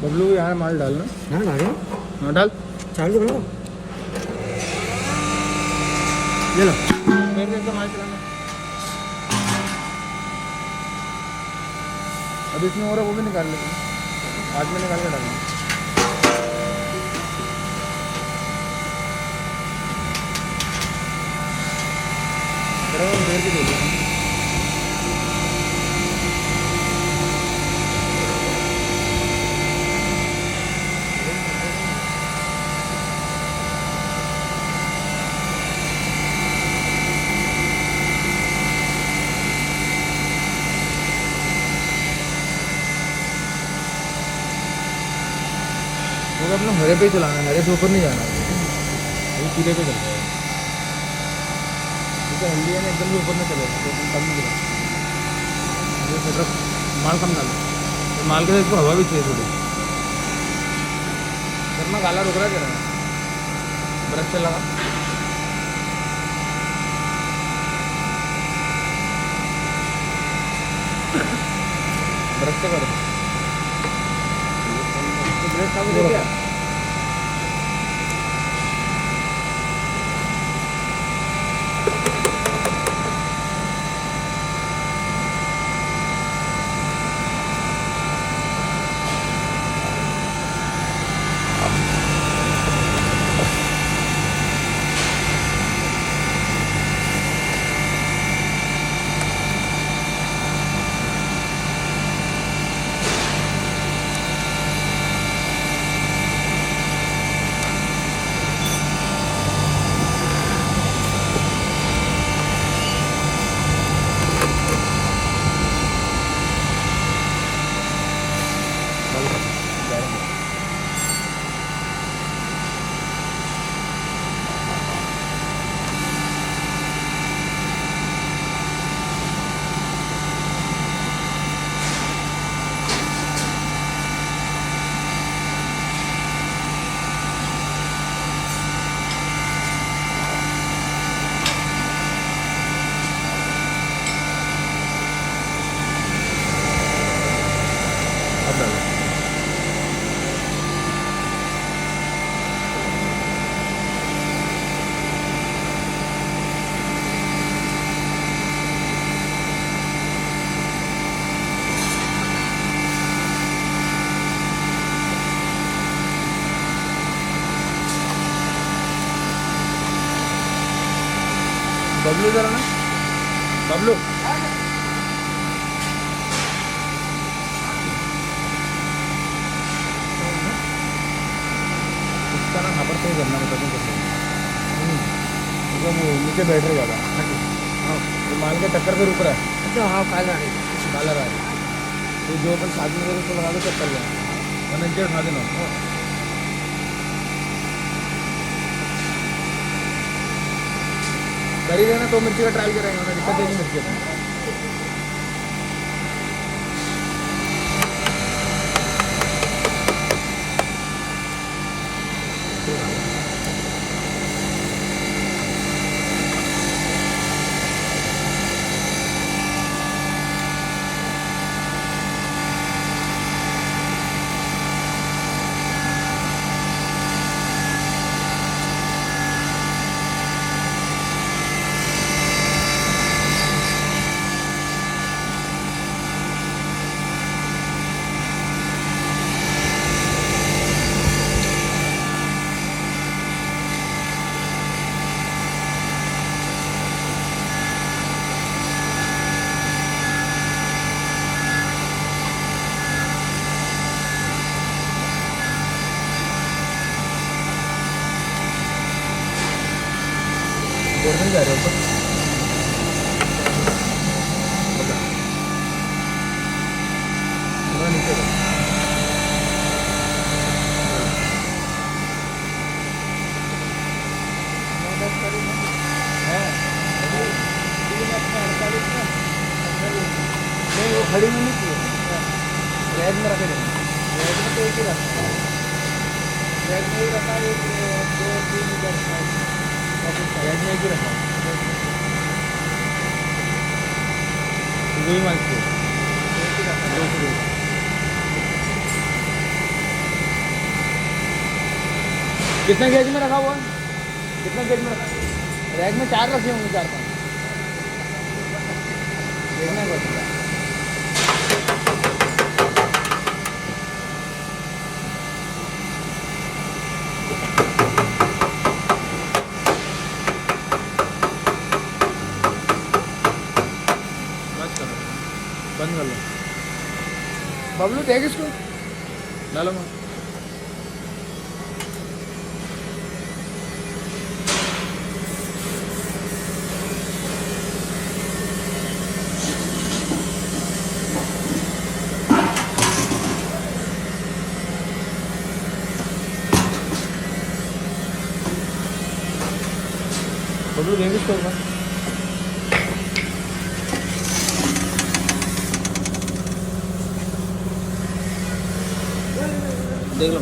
बबलू यहाँ माल डालना। हाँ डालो। हाँ डाल। चालू करो। ये लो मेरे से माल चलाना। अब इसमें और वो भी निकाल लेते हैं, आज में निकाल के डालना। देर की दे दो। वो अपना हरे पे ही चलाना है, हरे से ऊपर नहीं जाना है, वो पीले पे चलता है। ठीक है, हल्दी है ना एकदम भी ऊपर में चलेगा तो कम नहीं चलेगा। माल कम डालो तो माल के साथ इसको हवा भी चाहिए थोड़ी। शर्मा काला रुक रहा है जरा, ब्रश से लगा। ब्रश से करो। क्या बबलू जरा ना, बबलू इसका ना खबर सही करना बता दूँ कैसे। वो नीचे बैठ रहे ज़्यादा। हाँ तो माल के टक्कर पे रुक रहा है। अच्छा हाँ काला है। काला रहा है तो जो अपन साथ में उसको लगा दो चक्कर ले वरना नीचे उठा देना। कर ही देना, तो मिर्ची का ट्रायल करेंगे ना, दिक्कत देगी मिर्ची का। गोल्डन जा रहे हो ऊपर नीचे नहीं, वो खड़ी में नहीं चाहिए, रेड में रखे देंगे। रेड में तो एक ही रखा है, रेड में ही रखा है, 2-3 मीटर रेड में एक ही रखा है। वही मालती है। एक ही रखा है। 200 रुपये। कितने गेज में रखा हुआ है? कितने गेज में रखा? रैक में 4 रखे होंगे, 4-5 देखना पड़ेगा। बस करो, बंद कर लो। बबलू देख इसको। डालो मैं। बबलू देख इसको एक बार। देख लो।